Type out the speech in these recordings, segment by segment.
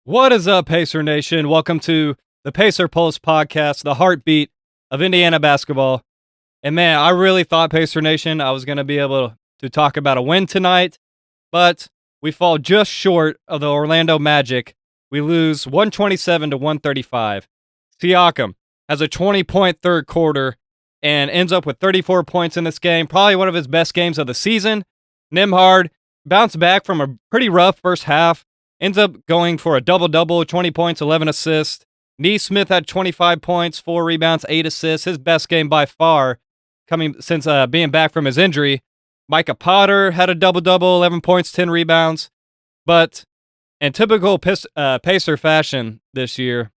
What is up, Pacer Nation? Welcome to the Pacer Pulse podcast, the heartbeat of Indiana basketball. And man, I really thought, Pacer Nation, I was going to be able to talk about a win tonight, but we fall just short of the Orlando Magic. We lose 127 to 135. Siakam has a 20-point third quarter and ends up with 34 points in this game, probably one of his best games of the season. Nembhard bounced back from a pretty rough first half. Ends up going for a double-double, 20 points, 11 assists. Nesmith had 25 points, 4 rebounds, 8 assists. His best game by far coming since being back from his injury. Micah Potter had a double-double, 11 points, 10 rebounds. But in typical Pacer fashion this year,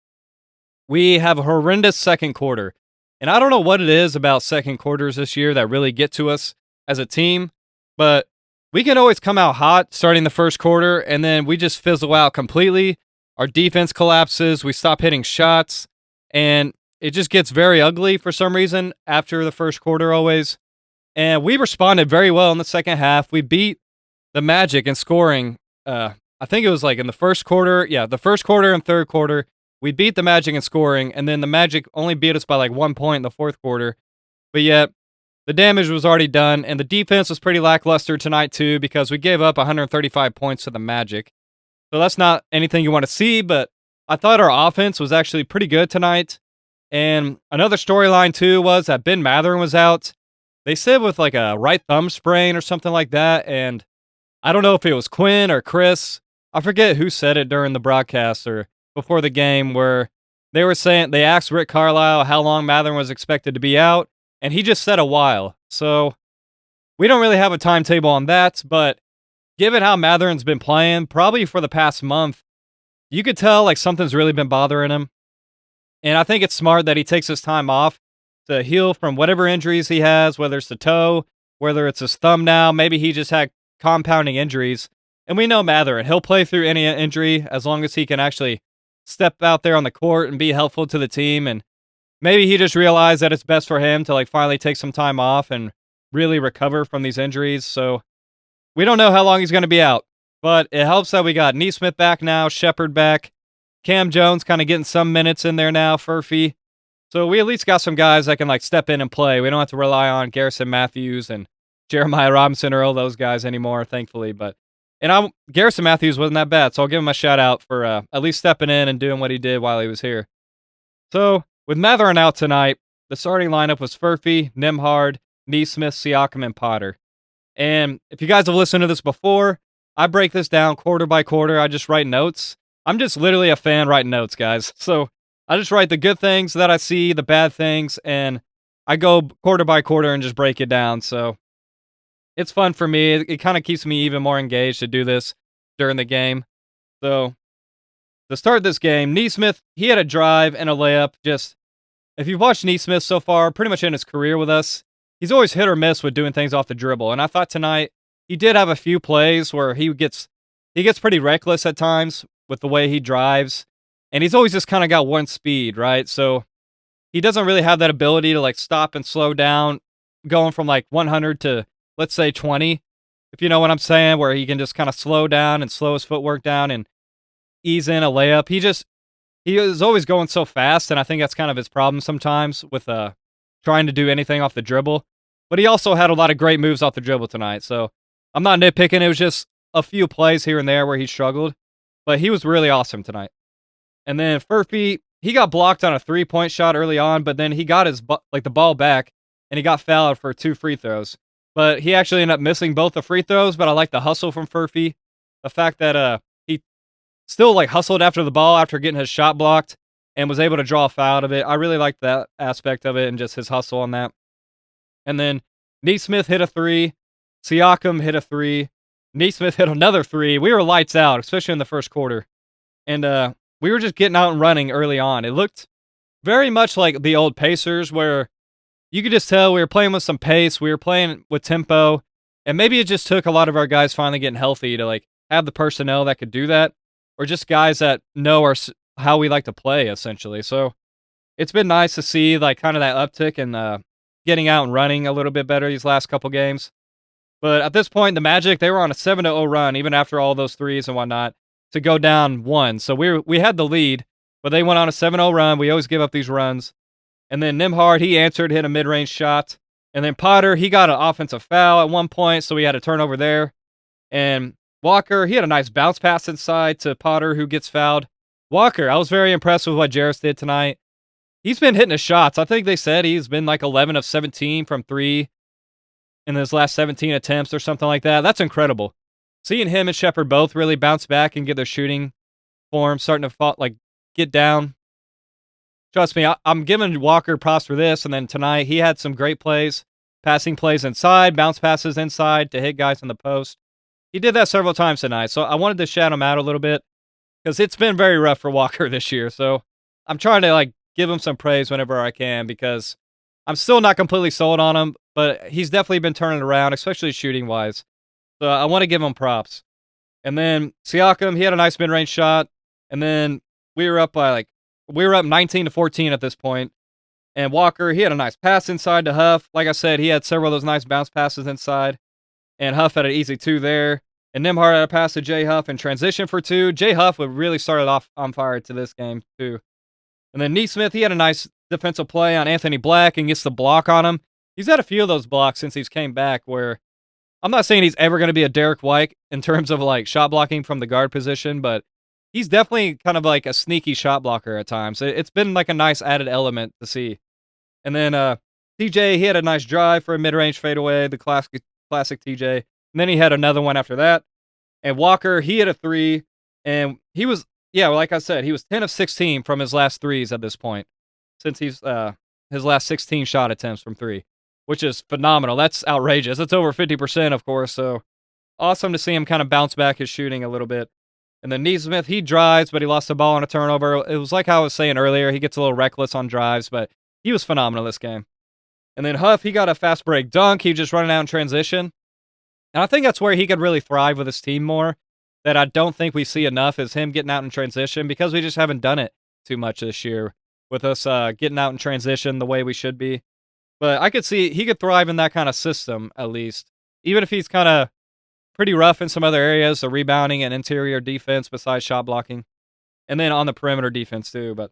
we have a horrendous second quarter. And I don't know what it is about second quarters this year that really get to us as a team, but we can always come out hot starting the first quarter, and then we just fizzle out completely. Our defense collapses. We stop hitting shots, and it just gets very ugly for some reason after the first quarter always. And we responded very well in the second half. We beat the Magic in scoring. I think it was like in the first quarter. Yeah, the first quarter and third quarter. We beat the Magic in scoring, and then the Magic only beat us by like 1 point in the fourth quarter. But yet, the damage was already done, and the defense was pretty lackluster tonight too because we gave up 135 points to the Magic. So that's not anything you want to see, but I thought our offense was actually pretty good tonight. And another storyline too was that Benn Mathurin was out. They said with like a right thumb sprain or something like that, and I don't know if it was Quinn or Chris. I forget who said it during the broadcast or before the game where they were saying they asked Rick Carlisle how long Mathurin was expected to be out. And he just said a while. So we don't really have a timetable on that. But given how Mathurin's been playing, probably for the past month, you could tell like something's really been bothering him. And I think it's smart that he takes his time off to heal from whatever injuries he has, whether it's the toe, whether it's his thumb now. Maybe he just had compounding injuries. And we know Mathurin. He'll play through any injury as long as he can actually step out there on the court and be helpful to the team. And maybe he just realized that it's best for him to like finally take some time off and really recover from these injuries. So we don't know how long he's going to be out, but it helps that we got Nesmith back now, Sheppard back, Cam Jones kind of getting some minutes in there now, Furphy. So we at least got some guys that can like step in and play. We don't have to rely on Garrison Matthews and Jeremiah Robinson Earl, those guys anymore, thankfully. But Garrison Matthews wasn't that bad, so I'll give him a shout out for at least stepping in and doing what he did while he was here. So with Mathurin out tonight, the starting lineup was Furphy, Nembhard, Nesmith, Siakam, and Potter. And if you guys have listened to this before, I break this down quarter by quarter. I just write notes. I'm just literally a fan writing notes, guys. So I just write the good things that I see, the bad things, and I go quarter by quarter and just break it down. So it's fun for me. It kind of keeps me even more engaged to do this during the game. So to start this game, Nesmith, he had a drive and a layup. Just, if you've watched Nesmith so far, pretty much in his career with us, he's always hit or miss with doing things off the dribble. And I thought tonight he did have a few plays where he gets pretty reckless at times with the way he drives. And he's always just kind of got one speed, right? So he doesn't really have that ability to like stop and slow down, going from like 100 to, let's say, 20, if you know what I'm saying, where he can just kind of slow down and slow his footwork down and ease in a layup. He is always going so fast, and I think that's kind of his problem sometimes with trying to do anything off the dribble. But he also had a lot of great moves off the dribble tonight, so I'm not nitpicking. It was just a few plays here and there where he struggled, but he was really awesome tonight. And then Furphy, he got blocked on a three-point shot early on, but then he got the ball back, and he got fouled for 2 free throws. But he actually ended up missing both the free throws, but I like the hustle from Furphy. The fact that he still like hustled after the ball after getting his shot blocked and was able to draw a foul out of it. I really liked that aspect of it and just his hustle on that. And then Nesmith hit a 3. Siakam hit a 3. Nesmith hit another 3. We were lights out, especially in the first quarter. And we were just getting out and running early on. It looked very much like the old Pacers where you could just tell we were playing with some pace. We were playing with tempo. And maybe it just took a lot of our guys finally getting healthy to like have the personnel that could do that. Or just guys that know how we like to play, essentially. So it's been nice to see like kind of that uptick in getting out and running a little bit better these last couple games. But at this point, the Magic, they were on a 7-0 run, even after all those threes and whatnot. to go down 1. So we had the lead, but they went on a 7-0 run. We always give up these runs. And then Nembhard, he answered, hit a mid-range shot. And then Potter, he got an offensive foul at one point, so we had a turnover there. And Walker, he had a nice bounce pass inside to Potter, who gets fouled. Walker, I was very impressed with what Jarris did tonight. He's been hitting his shots. I think they said he's been like 11 of 17 from 3 in his last 17 attempts or something like that. That's incredible. Seeing him and Sheppard both really bounce back and get their shooting form starting to get down. Trust me, I'm giving Walker props for this. And then tonight, he had some great plays, passing plays inside, bounce passes inside to hit guys in the post. He did that several times tonight, so I wanted to shout him out a little bit because it's been very rough for Walker this year. So I'm trying to give him some praise whenever I can because I'm still not completely sold on him, but he's definitely been turning around, especially shooting-wise. So I want to give him props. And then Siakam, he had a nice mid-range shot, and then we were up 19-14 at this point. And Walker, he had a nice pass inside to Huff. Like I said, he had several of those nice bounce passes inside. And Huff had an easy 2 there. And Nembhard had a pass to Jay Huff in transition for 2. Jay Huff would really started off on fire to this game, too. And then Nesmith, he had a nice defensive play on Anthony Black and gets the block on him. He's had a few of those blocks since he's came back where I'm not saying he's ever going to be a Derek White in terms of shot blocking from the guard position, but he's definitely kind of a sneaky shot blocker at times. It's been a nice added element to see. And then TJ, he had a nice drive for a mid-range fadeaway, the classic TJ. And then he had another one after that. And Walker, he hit a 3. And he was, like I said, he was 10 of 16 from his last 3s at this point. Since he's his last 16 shot attempts from 3, which is phenomenal. That's outrageous. It's over 50%, of course. So awesome to see him kind of bounce back his shooting a little bit. And then Nesmith, he drives, but he lost the ball on a turnover. It was like how I was saying earlier. He gets a little reckless on drives, but he was phenomenal this game. And then Huff, he got a fast break dunk. He just running out in transition. And I think that's where he could really thrive with his team more. That I don't think we see enough is him getting out in transition because we just haven't done it too much this year with us getting out in transition the way we should be. But I could see he could thrive in that kind of system at least. Even if he's kind of pretty rough in some other areas, so rebounding and interior defense besides shot blocking. And then on the perimeter defense too. But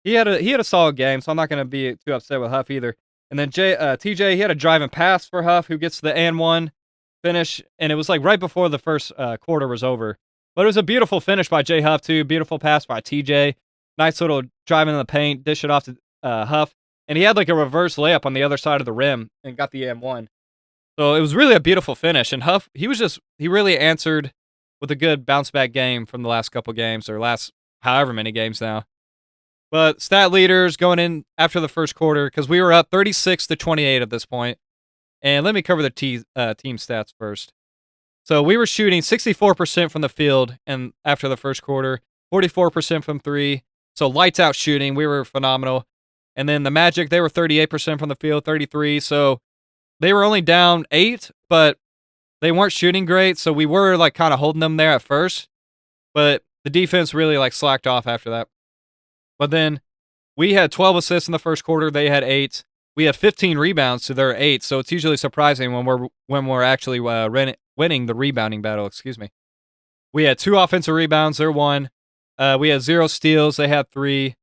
he had a solid game, so I'm not going to be too upset with Huff either. And then TJ, he had a driving pass for Huff who gets the and one finish, and it was right before the first quarter was over. But it was a beautiful finish by Jay Huff too. Beautiful pass by TJ. Nice little driving in the paint, dish it off to Huff. And he had a reverse layup on the other side of the rim and got the M1. So it was really a beautiful finish. And Huff, he really answered with a good bounce back game from the last couple games or last however many games now. But stat leaders going in after the first quarter, because we were up 36-28 at this point. And let me cover the team stats first. So we were shooting 64% from the field and after the first quarter, 44% from 3. So lights out shooting, we were phenomenal. And then the Magic, they were 38% from the field, 33. So they were only down 8, but they weren't shooting great. So we were kind of holding them there at first. But the defense really slacked off after that. But then we had 12 assists in the first quarter. They had 8. We had 15 rebounds to their 8. So it's usually surprising when we're actually winning the rebounding battle. Excuse me. We had 2 offensive rebounds. They're 1. We had 0 steals. They had 3.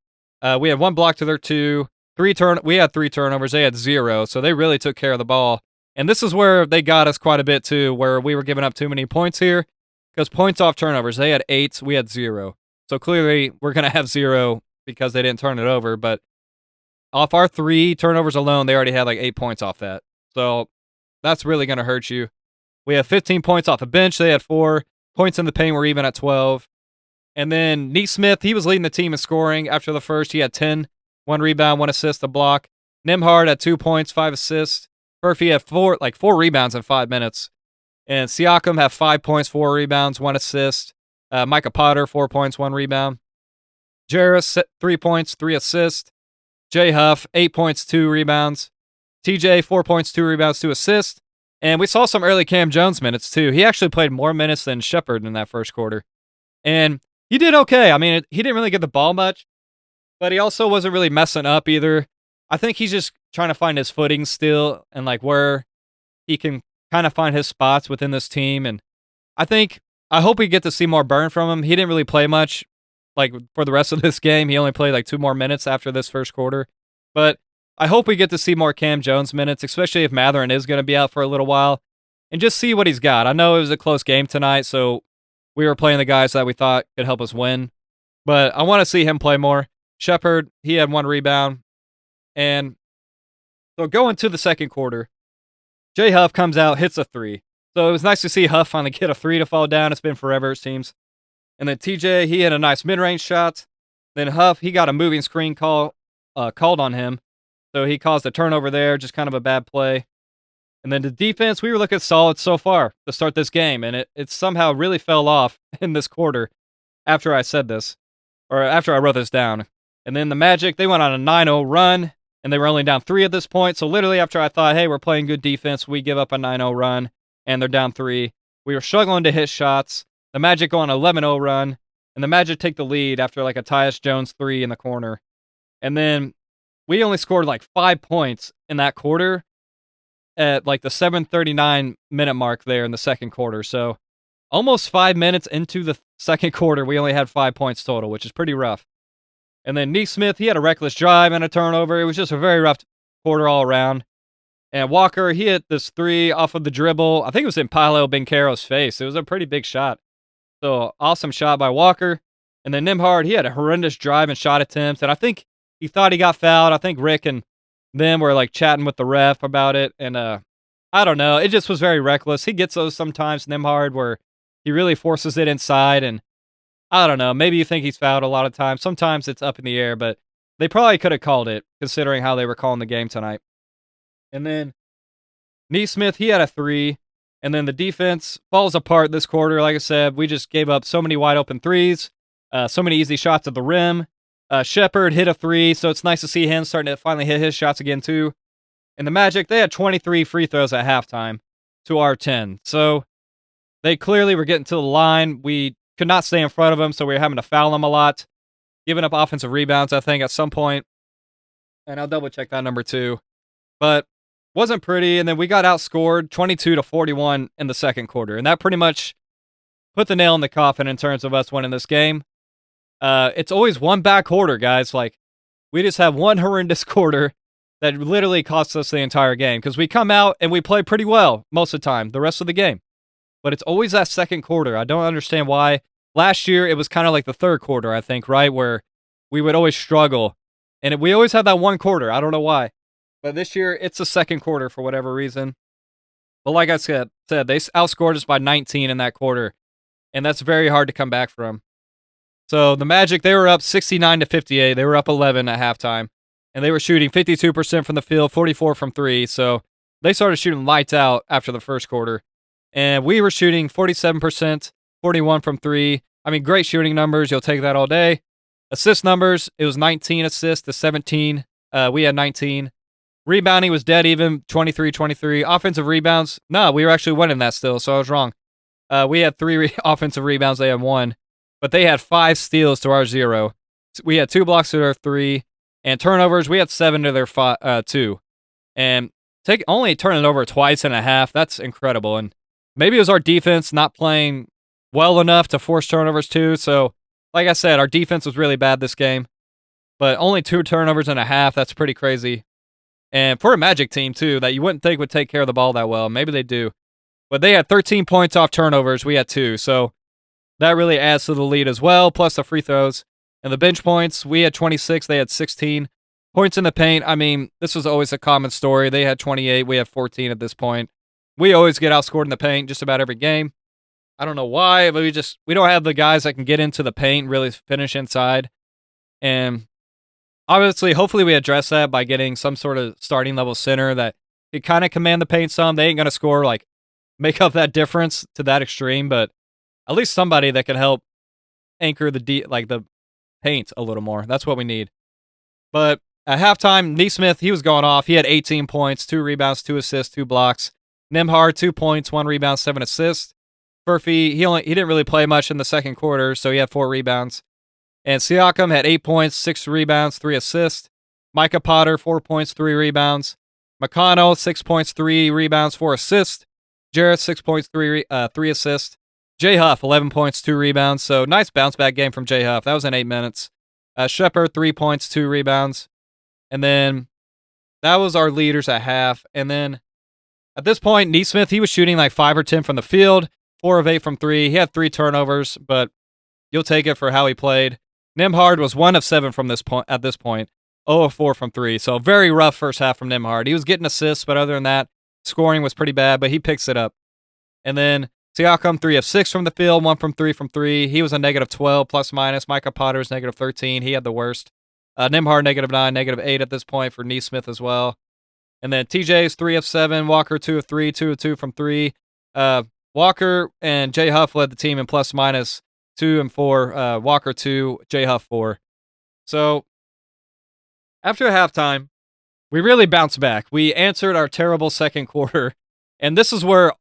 We had 1 block to their 2. We had 3 turnovers. They had 0. So they really took care of the ball. And this is where they got us quite a bit too, where we were giving up too many points here. Because points off turnovers, they had 8. We had 0. So clearly we're going to have 0 because they didn't turn it over. But off our 3 turnovers alone, they already had 8 points off that. So that's really going to hurt you. We had 15 points off the bench. They had 4. Points in the paint were even at 12. And then Nesmith, he was leading the team in scoring after the first. He had 10, 1 rebound, 1 assist, a block. Nembhard had 2 points, 5 assists. Murphy had 4 rebounds in 5 minutes. And Siakam had 5 points, 4 rebounds, 1 assist. Micah Potter, 4 points, 1 rebound. Jarris, 3 points, 3 assists. Jay Huff, 8 points, 2 rebounds. TJ, 4 points, 2 rebounds, 2 assists. And we saw some early Cam Jones minutes, too. He actually played more minutes than Sheppard in that first quarter. And he did okay. I mean, he didn't really get the ball much, but he also wasn't really messing up either. I think he's just trying to find his footing still and where he can kind of find his spots within this team. And I think I hope we get to see more burn from him. He didn't really play much, like, for the rest of this game. He only played, like, 2 more minutes after this first quarter. But I hope we get to see more Cam Jones minutes, especially if Mathurin is going to be out for a little while, and just see what he's got. I know it was a close game tonight, so we were playing the guys that we thought could help us win. But I want to see him play more. Sheppard, he had 1 rebound. And so going to the second quarter, Jay Huff comes out, hits a 3. So it was nice to see Huff finally get a 3 to fall down. It's been forever, it seems. And then TJ, he had a nice mid-range shot. Then Huff, he got a moving screen called on him. So he caused a turnover there, just kind of a bad play. And then the defense, we were looking solid so far to start this game. And it somehow really fell off in this quarter after I said this, or after I wrote this down. And then the Magic, they went on a 9-0 run, and they were only down 3 at this point. So literally after I thought, hey, we're playing good defense, we give up a 9-0 run, and they're down 3. We were struggling to hit shots. The Magic go on an 11-0 run, and the Magic take the lead after like a Tyus Jones 3 in the corner. And then we only scored like 5 points in that quarter at like the 7:39-minute mark there in the second quarter. So almost 5 minutes into the second quarter, we only had 5 points total, which is pretty rough. And then Nesmith, he had a reckless drive and a turnover. It was just a very rough quarter all around. And Walker, he hit this 3 off of the dribble. I think it was in Paolo Banchero's face. It was a pretty big shot. So awesome shot by Walker. And then Nembhard, he had a horrendous drive and shot attempts. And I think he thought he got fouled. I think Rick and them were like chatting with the ref about it. And I don't know. It just was very reckless. He gets those sometimes, Nembhard, where he really forces it inside. And I don't know. Maybe you think he's fouled a lot of times. Sometimes it's up in the air, but they probably could have called it considering how they were calling the game tonight. And then Nesmith, he had a 3. And then the defense falls apart this quarter. Like I said, we just gave up so many wide open 3s, so many easy shots at the rim. Sheppard hit a 3, so it's nice to see him starting to finally hit his shots again too. And the Magic, they had 23 free throws at halftime to our 10. So they clearly were getting to the line. We could not stay in front of them, so we were having to foul them a lot, giving up offensive rebounds, I think, at some point. And I'll double-check that number too. But wasn't pretty, and then we got outscored 22-41 in the second quarter. And that pretty much put the nail in the coffin in terms of us winning this game. It's always one bad quarter, guys. Like, we just have one horrendous quarter that literally costs us the entire game. Because we come out and we play pretty well most of the time, the rest of the game. But it's always that second quarter. I don't understand why. Last year, it was kind of like the third quarter, I think, right? Where we would always struggle. And we always have that one quarter. I don't know why. But this year, it's the second quarter for whatever reason. But like I said, they outscored us by 19 in that quarter. And that's very hard to come back from. So the Magic, they were up 69-58. They were up 11 at halftime. And they were shooting 52% from the field, 44 from 3. So they started shooting lights out after the first quarter. And we were shooting 47%, 41 from 3. I mean, great shooting numbers. You'll take that all day. Assist numbers, it was 19 assists to 17. We had 19. Rebounding was dead even, 23-23. Offensive rebounds, no, we were actually winning that still, so I was wrong. We had 3 offensive rebounds. They had 1. But they had 5 steals to our 0. We had 2 blocks to their 3. And turnovers, we had 7 to their 2. And only turning it over twice and a half, that's incredible. And maybe it was our defense not playing well enough to force turnovers too. So, like I said, our defense was really bad this game. But only 2 turnovers and a half, that's pretty crazy. And for a Magic team too, that you wouldn't think would take care of the ball that well. Maybe they do. But they had 13 points off turnovers. We had 2. So that really adds to the lead as well, plus the free throws. And the bench points, we had 26. They had 16. Points in the paint, I mean, this was always a common story. They had 28. We had 14 at this point. We always get outscored in the paint just about every game. I don't know why, but we don't have the guys that can get into the paint and really finish inside. And obviously, hopefully we address that by getting some sort of starting level center that can kind of command the paint some. They ain't going to score, like, make up that difference to that extreme, but at least somebody that can help anchor the paint a little more. That's what we need. But at halftime, Nesmith, he was going off. He had 18 points, 2 rebounds, 2 assists, 2 blocks. Nembhard, 2 points, 1 rebound, 7 assists. Furphy, he didn't really play much in the second quarter, so he had 4 rebounds. And Siakam had 8 points, 6 rebounds, 3 assists. Micah Potter, 4 points, 3 rebounds. McConnell, 6 points, 3 rebounds, 4 assists. Jarrett, 6 points, 3 assists. Jay Huff, 11 points, 2 rebounds. So nice bounce back game from Jay Huff. That was in 8 minutes. Sheppard, 3 points, 2 rebounds. And then that was our leaders at half. And then at this point, Nesmith, he was shooting like 5 or 10 from the field, 4 of 8 from 3. He had 3 turnovers, but you'll take it for how he played. Nembhard was 1 of 7 from this point at this point, 0 of 4 from 3. So very rough first half from Nembhard. He was getting assists, but other than that, scoring was pretty bad, but he picks it up. And then Siakam, 3 of 6 from the field, 1 from 3 from 3. He was a negative 12 plus minus. Micah Potter is negative 13. He had the worst. Nembhard, negative 9, negative 8 at this point for Nesmith as well. And then TJ's 3 of 7. Walker, 2 of 3, 2 of 2 from 3. Walker and Jay Huff led the team in plus minus 2 and 4. Walker 2, Jay Huff 4. So after halftime, we really bounced back. We answered our terrible second quarter. And this is where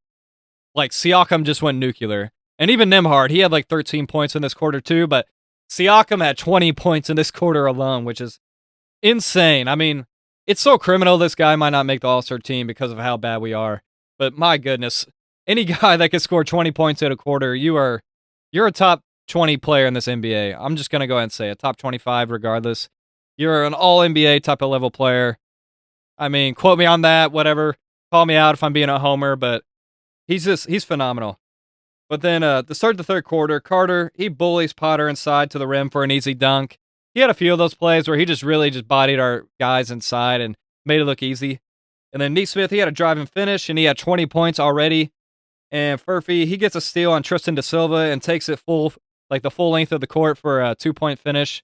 like Siakam just went nuclear. And even Nembhard, he had like 13 points in this quarter too, but Siakam had 20 points in this quarter alone, which is insane. I mean, it's so criminal this guy might not make the All-Star team because of how bad we are. But my goodness, any guy that can score 20 points in a quarter, you're a top 20 player in this NBA. I'm just going to go ahead and say it, top 25 regardless. You're an all-NBA type of level player. I mean, quote me on that, whatever. Call me out if I'm being a homer, but he's phenomenal. But then to start the third quarter, Carter, he bullies Potter inside to the rim for an easy dunk. He had a few of those plays where he just really just bodied our guys inside and made it look easy. And then Nesmith, he had a drive and finish, and he had 20 points already. And Furphy, he gets a steal on Tristan da Silva and takes it the full length of the court for a 2-point finish.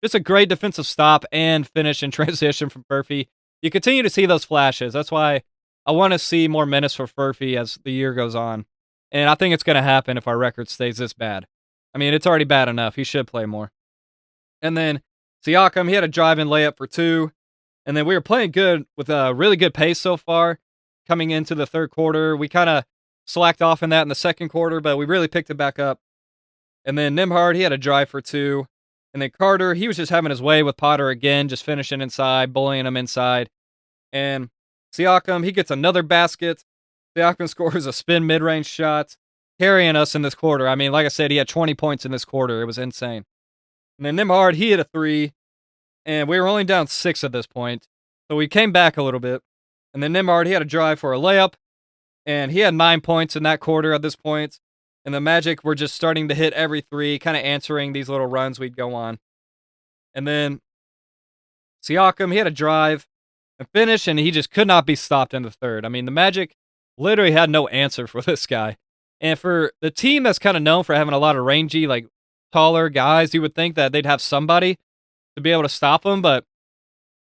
Just a great defensive stop and finish in transition from Furphy. You continue to see those flashes. That's why I want to see more minutes for Furphy as the year goes on. And I think it's going to happen if our record stays this bad. I mean, it's already bad enough. He should play more. And then Siakam, he had a drive-in layup for 2. And then we were playing good with a really good pace so far coming into the third quarter. We kind of slacked off in that in the second quarter, but we really picked it back up. And then Nembhard, he had a drive for 2. And then Carter, he was just having his way with Potter again, just finishing inside, bullying him inside. And Siakam, he gets another basket. Siakam scores a spin mid-range shot, carrying us in this quarter. I mean, like I said, he had 20 points in this quarter. It was insane. And then Nembhard, he hit a 3, and we were only down 6 at this point. So we came back a little bit. And then Nembhard, he had a drive for a layup, and he had 9 points in that quarter at this point. And the Magic were just starting to hit every 3, kind of answering these little runs we'd go on. And then Siakam, he had a drive and finish, and he just could not be stopped in the third. I mean, the Magic literally had no answer for this guy. And for the team that's kind of known for having a lot of rangy, like taller guys, you would think that they'd have somebody to be able to stop him, but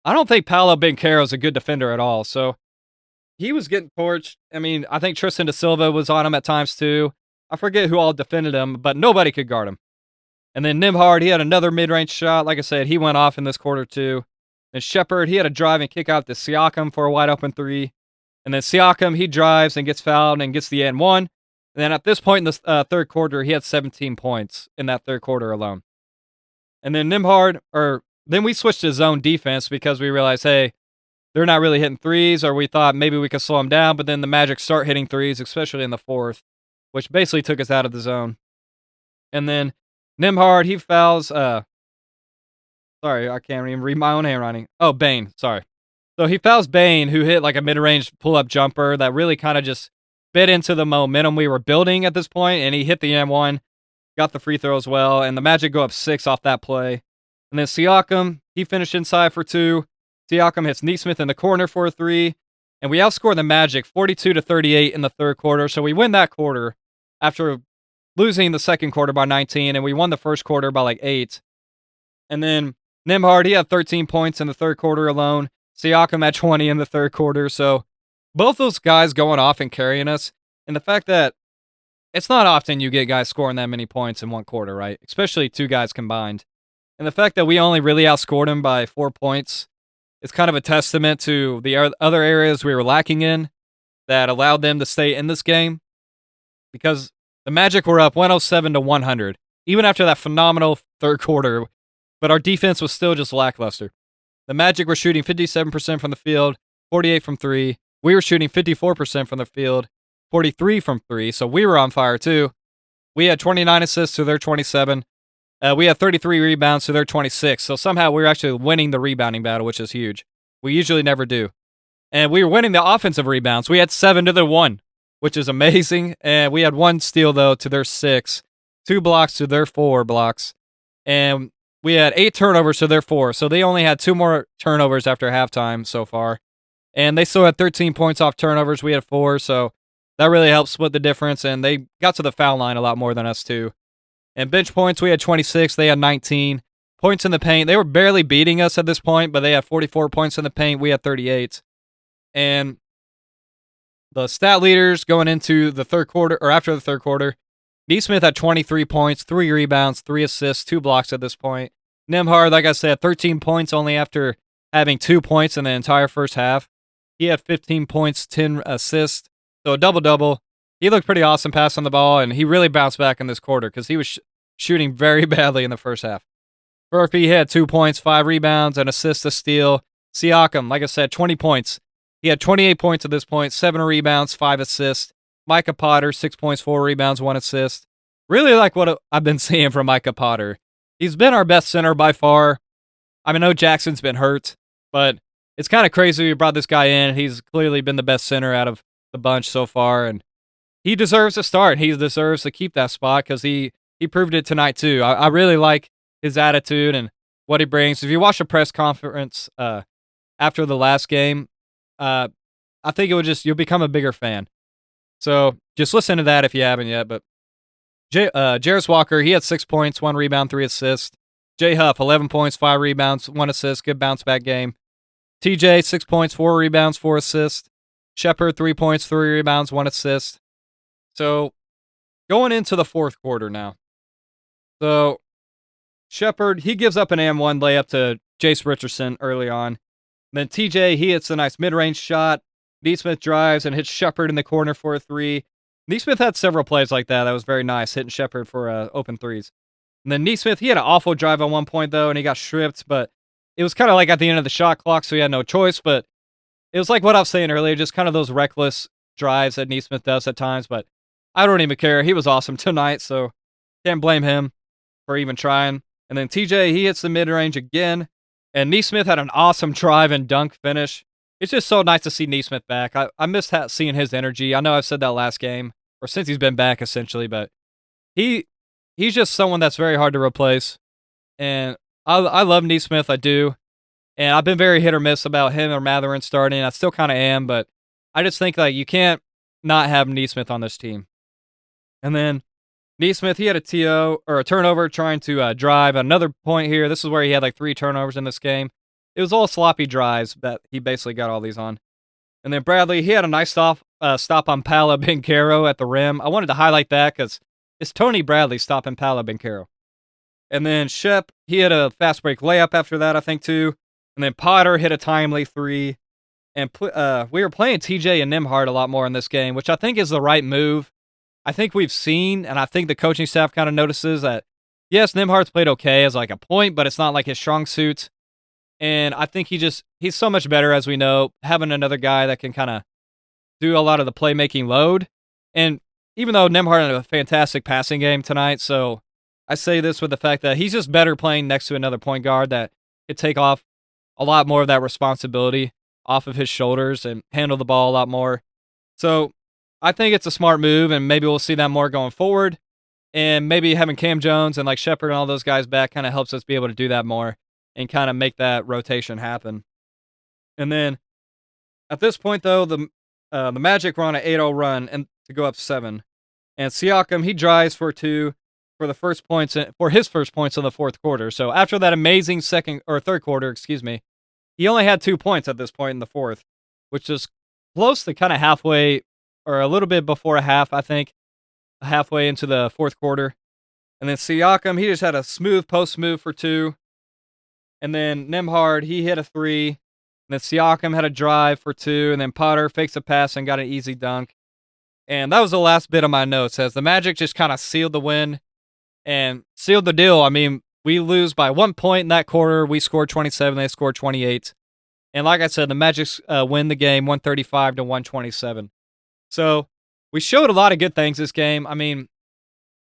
I don't think Paolo Banchero is a good defender at all. So he was getting torched. I mean, I think Tristan da Silva was on him at times too. I forget who all defended him, but nobody could guard him. And then Nembhard, he had another mid-range shot. Like I said, he went off in this quarter too. And Sheppard, he had a drive and kick out to Siakam for a wide open 3. And then Siakam, he drives and gets fouled and gets the N1. And then at this point in the third quarter, he had 17 points in that third quarter alone. And then then we switched to zone defense because we realized, hey, they're not really hitting threes, or we thought maybe we could slow them down. But then the Magic start hitting threes, especially in the fourth, which basically took us out of the zone. And then Nembhard, he fouls. Sorry, I can't even read my own handwriting. Oh, Benn, sorry. So he fouls Benn, who hit like a mid-range pull-up jumper that really kind of just bit into the momentum we were building at this point, and he hit the M1, got the free throw as well, and the Magic go up 6 off that play. And then Siakam, he finished inside for 2. Siakam hits Nesmith in the corner for a 3, and we outscored the Magic 42-38 in the third quarter, so we win that quarter after losing the second quarter by 19, and we won the first quarter by like 8. And then Nembhard, he had 13 points in the third quarter alone. Siakam had 20 in the third quarter. So both those guys going off and carrying us. And the fact that it's not often you get guys scoring that many points in one quarter, right? Especially 2 guys combined. And the fact that we only really outscored them by 4 points is kind of a testament to the other areas we were lacking in that allowed them to stay in this game. Because the Magic were up 107-100, even after that phenomenal third quarter. But our defense was still just lackluster. The Magic were shooting 57% from the field, 48 from 3. We were shooting 54% from the field, 43 from 3, so we were on fire too. We had 29 assists to their 27. We had 33 rebounds to their 26. So somehow we were actually winning the rebounding battle, which is huge. We usually never do. And we were winning the offensive rebounds. We had 7 to their 1, which is amazing. And we had 1 steal, though, to their 6, 2 blocks to their 4 blocks. And we had 8 turnovers to their 4. So they only had 2 more turnovers after halftime so far. And they still had 13 points off turnovers. We had 4. So that really helped split the difference. And they got to the foul line a lot more than us, too. And bench points, we had 26. They had 19. Points in the paint, they were barely beating us at this point, but they had 44 points in the paint. We had 38. And the stat leaders going into the third quarter, or after the third quarter, Nesmith had 23 points, 3 rebounds, 3 assists, 2 blocks at this point. Nembhard, like I said, 13 points only after having 2 points in the entire first half. He had 15 points, 10 assists, so a double-double. He looked pretty awesome passing the ball, and he really bounced back in this quarter because he was shooting very badly in the first half. Murphy had 2 points, 5 rebounds, an assist, a steal. Siakam, like I said, 20 points. He had 28 points at this point, 7 rebounds, 5 assists. Micah Potter, 6 points, 4 rebounds, 1 assist. Really like what I've been seeing from Micah Potter. He's been our best center by far. I know Jackson's been hurt, but it's kind of crazy we brought this guy in. He's clearly been the best center out of the bunch so far, and he deserves to start. He deserves to keep that spot because he proved it tonight too. I really like his attitude and what he brings. If you watch the press conference after the last game, I think you'll become a bigger fan. So just listen to that if you haven't yet. But Jarris Walker, he had 6 points, 1 rebound, 3 assists. Jay Huff, 11 points, 5 rebounds, 1 assist, good bounce back game. TJ, 6 points, 4 rebounds, 4 assists. Sheppard, 3 points, 3 rebounds, 1 assist. So going into the fourth quarter now. So Sheppard, he gives up an M1 layup to Jace Richardson early on. Then TJ, he hits a nice mid-range shot. Nesmith drives and hits Sheppard in the corner for a 3. Nesmith had several plays like that. That was very nice, hitting Sheppard for open 3s. And then Nesmith, he had an awful drive at one point, though, and he got stripped, but it was kind of like at the end of the shot clock, so he had no choice. But it was like what I was saying earlier, just kind of those reckless drives that Nesmith does at times, but I don't even care. He was awesome tonight, so can't blame him for even trying. And then TJ, he hits the mid-range again. And Nesmith had an awesome drive and dunk finish. It's just so nice to see Nesmith back. I missed seeing his energy. I know I've said that last game, or since he's been back, essentially. But he's just someone that's very hard to replace. And I love Nesmith, I do. And I've been very hit or miss about him or Mathurin starting. I still kind of am, but I just think you can't not have Nesmith on this team. And then Nesmith, he had a TO or a turnover trying to drive. Another point here. This is where he had 3 turnovers in this game. It was all sloppy drives that he basically got all these on. And then Bradley, he had a nice stop on Paolo Banchero at the rim. I wanted to highlight that because it's Tony Bradley stopping Paolo Banchero. And then Shep, he had a fast break layup after that, I think, too. And then Potter hit a timely 3. And we were playing TJ and Nembhard a lot more in this game, which I think is the right move. I think we've seen, and I think the coaching staff kind of notices that, yes, Nembhard's played okay as a point, but it's not his strong suit. And I think he's so much better, as we know, having another guy that can kind of do a lot of the playmaking load. And even though Nembhard had a fantastic passing game tonight, so I say this with the fact that he's just better playing next to another point guard that could take off a lot more of that responsibility off of his shoulders and handle the ball a lot more. So I think it's a smart move, and maybe we'll see that more going forward. And maybe having Cam Jones and Sheppard and all those guys back kind of helps us be able to do that more and kind of make that rotation happen. And then at this point, though, the Magic were on an 8-0 run and to go up 7. And Siakam, he drives for 2 for his first points in the fourth quarter. So after that amazing third quarter, he only had 2 points at this point in the fourth, which is close to kind of halfway or a little bit before a half, I think, halfway into the fourth quarter. And then Siakam, he just had a smooth post move for 2. And then Nembhard, he hit a 3. And then Siakam had a drive for 2. And then Potter fakes a pass and got an easy dunk. And that was the last bit of my notes, as the Magic just kind of sealed the win and sealed the deal. I mean, we lose by 1 point in that quarter. We scored 27. They scored 28. And like I said, the Magic win the game 135 to 127. So we showed a lot of good things this game. I mean,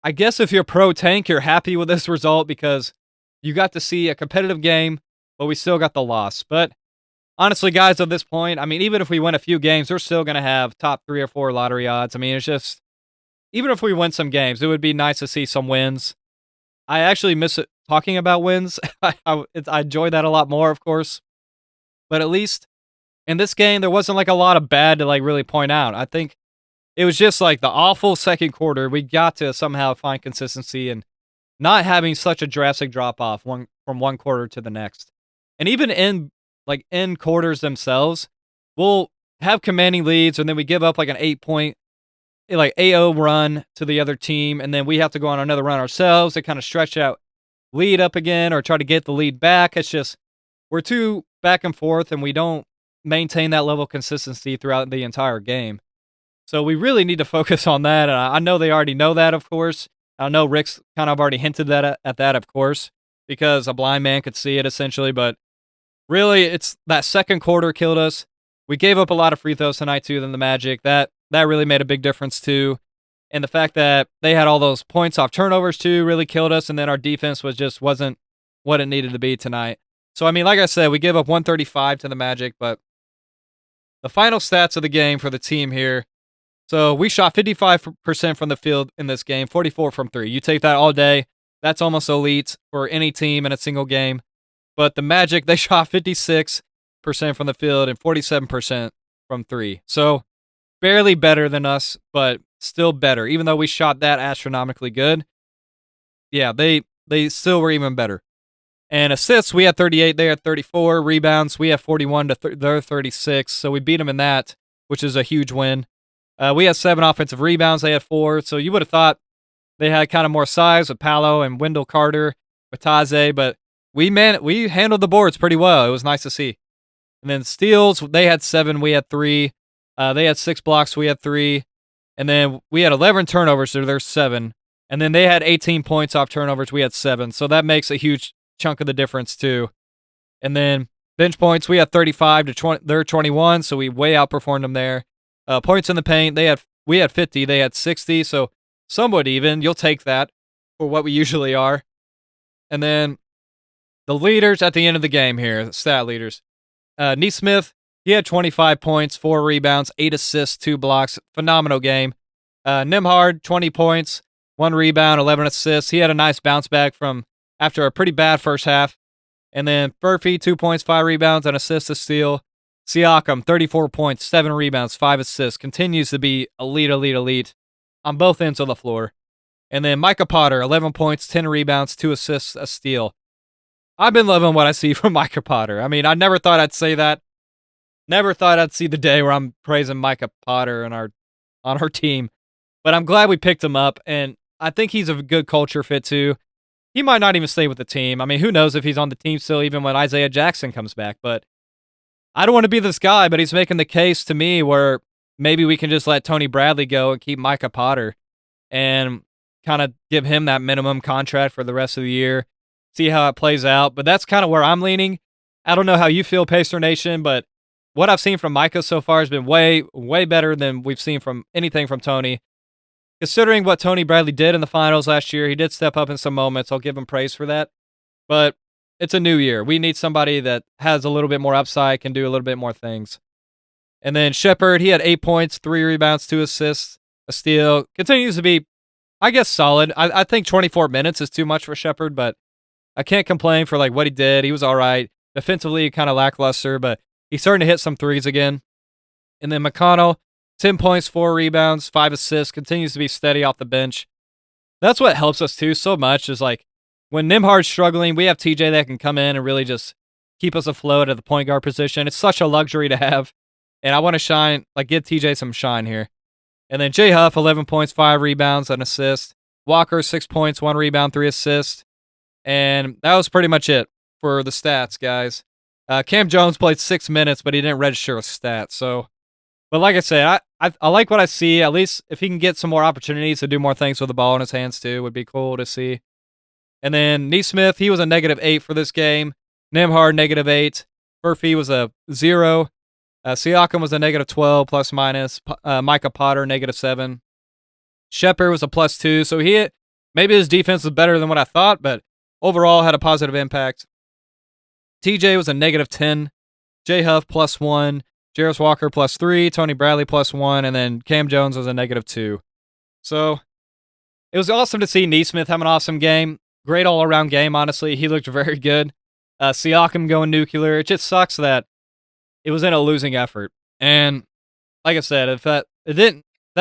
I guess if you're pro tank, you're happy with this result because you got to see a competitive game, but we still got the loss. But honestly, guys, at this point, I mean, even if we win a few games, we're still going to have top 3 or 4 lottery odds. I mean, it's just, even if we win some games, it would be nice to see some wins. I actually miss it, talking about wins. I enjoy that a lot more, of course. But at least in this game, there wasn't like a lot of bad to like really point out. I think it was just like the awful second quarter. We got to somehow find consistency and not having such a drastic drop off from one quarter to the next. And even in quarters themselves, we'll have commanding leads and then we give up like an 8-point like AO run to the other team, and then we have to go on another run ourselves to kind of stretch out lead up again or try to get the lead back. It's just we're too back and forth and we don't maintain that level of consistency throughout the entire game. So we really need to focus on that. And I know they already know that, of course. I know Rick's kind of already hinted at that, of course, because a blind man could see it essentially. But really, it's that second quarter killed us. We gave up a lot of free throws tonight too than the Magic. That really made a big difference too. And the fact that they had all those points off turnovers too really killed us. And then our defense wasn't what it needed to be tonight. So, I mean, like I said, we gave up 135 to the Magic, but the final stats of the game for the team here. So we shot 55% from the field in this game, 44 from 3. You take that all day. That's almost elite for any team in a single game. But the Magic, they shot 56% from the field and 47% from 3. So barely better than us, but still better. Even though we shot that astronomically good, yeah, they still were even better. And assists, we had 38, they had 34. Rebounds, we had 41 to their 36. So we beat them in that, which is a huge win. We had 7 offensive rebounds, they had 4. So you would have thought they had kind of more size with Paolo and Wendell Carter, Bataze, but we handled the boards pretty well. It was nice to see. And then steals, they had 7, we had 3. They had 6 blocks, we had 3. And then we had 11 turnovers, so there's 7. And then they had 18 points off turnovers, we had 7. So that makes a huge chunk of the difference too. And then bench points, we had 35 to 20, they're 21, so we way outperformed them there. Points in the paint, we had 50, they had 60, so somewhat even. You'll take that for what we usually are. And then the leaders at the end of the game here, the stat leaders. Nesmith, he had 25 points, 4 rebounds, 8 assists, 2 blocks. Phenomenal game. Nembhard, 20 points, 1 rebound, 11 assists. He had a nice bounce back from after a pretty bad first half. And then Furphy, 2 points, 5 rebounds, and assist to steal. Siakam, 34 points, 7 rebounds, 5 assists. Continues to be elite on both ends of the floor. And then Micah Potter, 11 points, 10 rebounds, 2 assists, a steal. I've been loving what I see from Micah Potter. I mean, I never thought I'd say that. Never thought I'd see the day where I'm praising Micah Potter and on our team. But I'm glad we picked him up, and I think he's a good culture fit too. He might not even stay with the team. I mean, who knows if he's on the team still even when Isaiah Jackson comes back. But I don't want to be this guy, but he's making the case to me where maybe we can just let Tony Bradley go and keep Micah Potter and kind of give him that minimum contract for the rest of the year, see how it plays out. But that's kind of where I'm leaning. I don't know how you feel, Pacer Nation, but what I've seen from Micah so far has been way, way better than we've seen from anything from Tony. Considering what Tony Bradley did in the finals last year, he did step up in some moments. I'll give him praise for that. But it's a new year. We need somebody that has a little bit more upside, can do a little bit more things. And then Sheppard, he had 8 points, 3 rebounds, 2 assists, a steal. Continues to be, I guess, solid. I think 24 minutes is too much for Sheppard, but I can't complain for like what he did. He was all right. Defensively, kind of lackluster, but he's starting to hit some threes again. And then McConnell, 10 points, 4 rebounds, 5 assists, continues to be steady off the bench. That's what helps us too so much is like when Nembhard's struggling, we have TJ that can come in and really just keep us afloat at the point guard position. It's such a luxury to have. And I want to shine, like give TJ some shine here. And then J Huff, 11 points, 5 rebounds, an assist. Walker, 6 points, 1 rebound, 3 assists. And that was pretty much it for the stats, guys. Cam Jones played 6 minutes, but he didn't register with stats. So, but like I said, I like what I see. At least if he can get some more opportunities to do more things with the ball in his hands too, would be cool to see. And then Nesmith, he was a -8 for this game. Nembhard, -8. Murphy was a 0. Siakam was a -12, plus minus. Micah Potter, -7. Sheppard was a +2. So maybe his defense is better than what I thought, but overall had a positive impact. TJ was a -10, J Huff +1, Jarris Walker +3, Tony Bradley +1, and then Cam Jones was a -2. So it was awesome to see Nesmith have an awesome game. Great all-around game, honestly. He looked very good. Siakam going nuclear. It just sucks that it was in a losing effort. And like I said, if that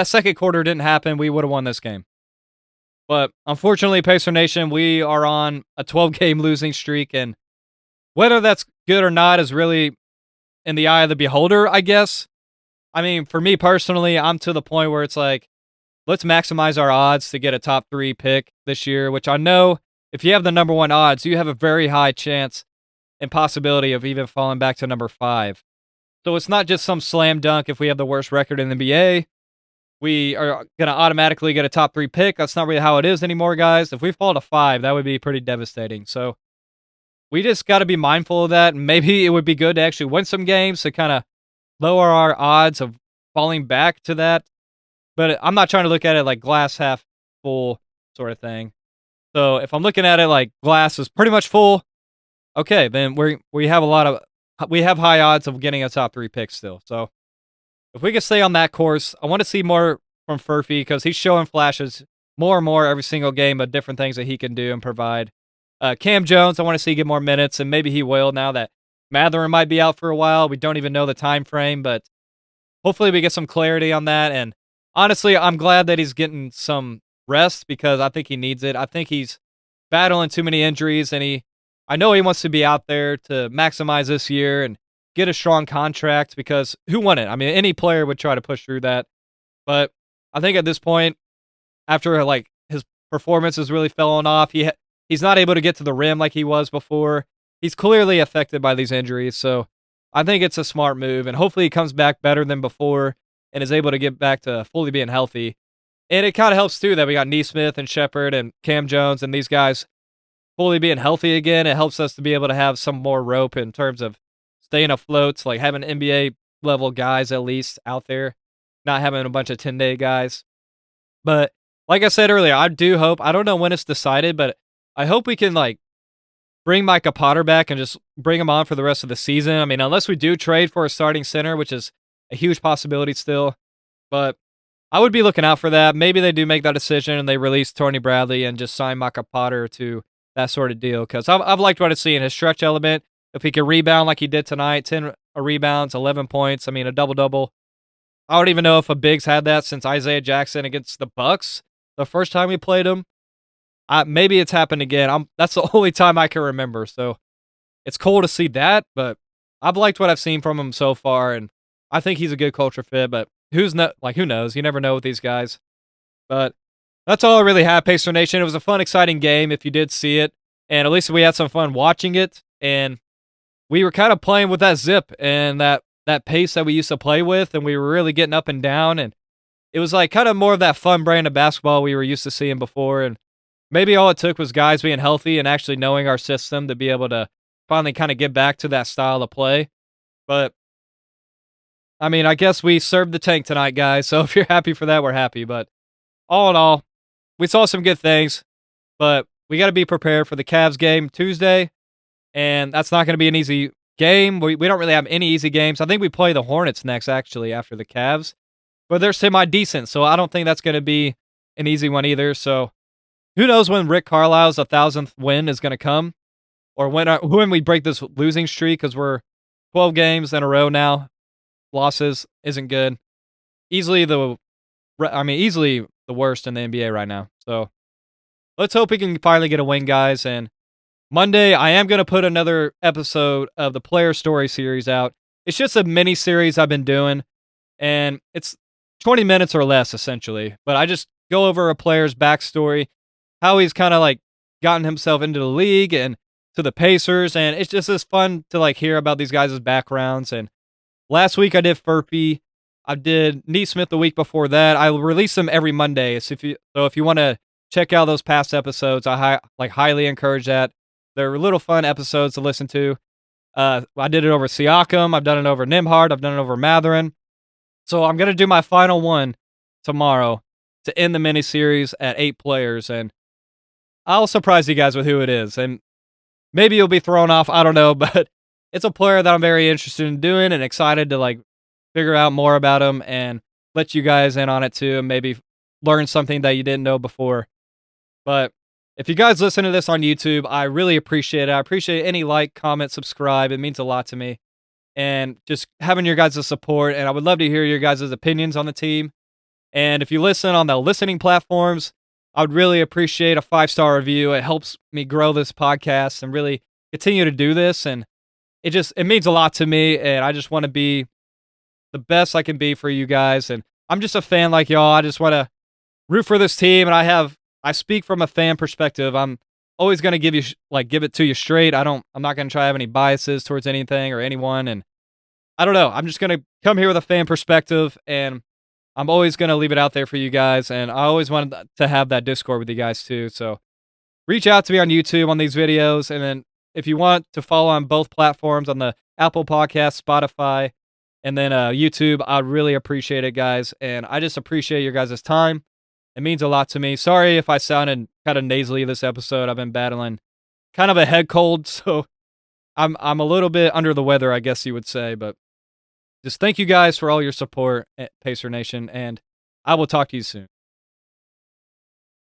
second quarter didn't happen, we would have won this game. But unfortunately, Pacer Nation, we are on a 12-game losing streak, and whether that's good or not is really in the eye of the beholder, I guess. I mean, for me personally, I'm to the point where it's like, let's maximize our odds to get a top 3 pick this year, which I know if you have the number 1 odds, you have a very high chance and possibility of even falling back to number 5. So it's not just some slam dunk if we have the worst record in the NBA. We are going to automatically get a top 3 pick. That's not really how it is anymore, guys. If we fall to 5, that would be pretty devastating. So we just got to be mindful of that. And maybe it would be good to actually win some games to kind of lower our odds of falling back to that. But I'm not trying to look at it like glass half full sort of thing. So if I'm looking at it like glass is pretty much full, okay, then we have high odds of getting a top 3 pick still. So if we can stay on that course, I want to see more from Furphy because he's showing flashes more and more every single game of different things that he can do and provide. Cam Jones, I want to see get more minutes, and maybe he will now that Mathurin might be out for a while. We don't even know the time frame, but hopefully we get some clarity on that. And honestly, I'm glad that he's getting some rest because I think he needs it. I think he's battling too many injuries, and I know he wants to be out there to maximize this year and get a strong contract because who wouldn't? I mean, any player would try to push through that. But I think at this point, after like his performance has really fallen off, he's not able to get to the rim like he was before. He's clearly affected by these injuries, so I think it's a smart move, and hopefully he comes back better than before and is able to get back to fully being healthy. And it kind of helps too that we got Nesmith and Sheppard and Cam Jones and these guys fully being healthy again. It helps us to be able to have some more rope in terms of staying afloat, like having NBA level guys at least out there, not having a bunch of 10-day guys. But like I said earlier, I do hope, I don't know when it's decided, but I hope we can like bring Micah Potter back and just bring him on for the rest of the season. I mean, unless we do trade for a starting center, which is a huge possibility still, but I would be looking out for that. Maybe they do make that decision and they release Tony Bradley and just sign Micah Potter to that sort of deal. Because I've liked what I've seen. His stretch element, if he can rebound like he did tonight, 10 rebounds, 11 points, I mean, a double-double. I don't even know if a Biggs had that since Isaiah Jackson against the Bucks the first time we played him. Maybe it's happened again. That's the only time I can remember. So it's cool to see that, but I've liked what I've seen from him so far, and I think he's a good culture fit, but who knows? You never know with these guys. But that's all I really have, Pacer Nation. It was a fun, exciting game if you did see it, and at least we had some fun watching it, and we were kind of playing with that zip and that pace that we used to play with, and we were really getting up and down, and it was like kind of more of that fun brand of basketball we were used to seeing before, and maybe all it took was guys being healthy and actually knowing our system to be able to finally kind of get back to that style of play. But I mean, I guess we served the tank tonight, guys, so if you're happy for that, we're happy. But all in all, we saw some good things, but we got to be prepared for the Cavs game Tuesday, and that's not going to be an easy game. We don't really have any easy games. I think we play the Hornets next, actually, after the Cavs, but they're semi-decent, so I don't think that's going to be an easy one either. So who knows when Rick Carlisle's 1,000th win is going to come, or when we break this losing streak, because we're 12 games in a row now. Losses isn't good. Easily the worst in the NBA right now. So let's hope we can finally get a win, guys. And Monday, I am going to put another episode of the Player Story series out. It's just a mini series I've been doing, and it's 20 minutes or less, essentially. But I just go over a player's backstory, how he's kind of like gotten himself into the league and to the Pacers, and it's just as fun to like hear about these guys' backgrounds. And last week I did Furphy. I did Nesmith the week before that. I will release them every Monday. So if you want to check out those past episodes, I highly encourage that. They're little fun episodes to listen to. I did it over Siakam. I've done it over Nembhard. I've done it over Mathurin. So I'm gonna do my final one tomorrow to end the mini series at 8 players. And I'll surprise you guys with who it is, and maybe you'll be thrown off. I don't know, but it's a player that I'm very interested in doing and excited to like figure out more about him and let you guys in on it too, and maybe learn something that you didn't know before. But if you guys listen to this on YouTube, I really appreciate it. I appreciate any like, comment, subscribe. It means a lot to me. And just having your guys' support. And I would love to hear your guys' opinions on the team. And if you listen on the listening platforms, I would really appreciate a 5-star review. It helps me grow this podcast and really continue to do this. And it means a lot to me. And I just want to be the best I can be for you guys. And I'm just a fan like y'all. I just want to root for this team. And I speak from a fan perspective. I'm always going to give it to you straight. I'm not going to try to have any biases towards anything or anyone. And I don't know. I'm just going to come here with a fan perspective, and I'm always going to leave it out there for you guys. And I always wanted to have that Discord with you guys too. So reach out to me on YouTube on these videos. And then if you want to follow on both platforms, on the Apple Podcast, Spotify, and then YouTube, I'd really appreciate it, guys. And I just appreciate your guys' time. It means a lot to me. Sorry if I sounded kind of nasally this episode. I've been battling kind of a head cold, so I'm a little bit under the weather, I guess you would say. But just thank you guys for all your support at Pacer Nation, and I will talk to you soon.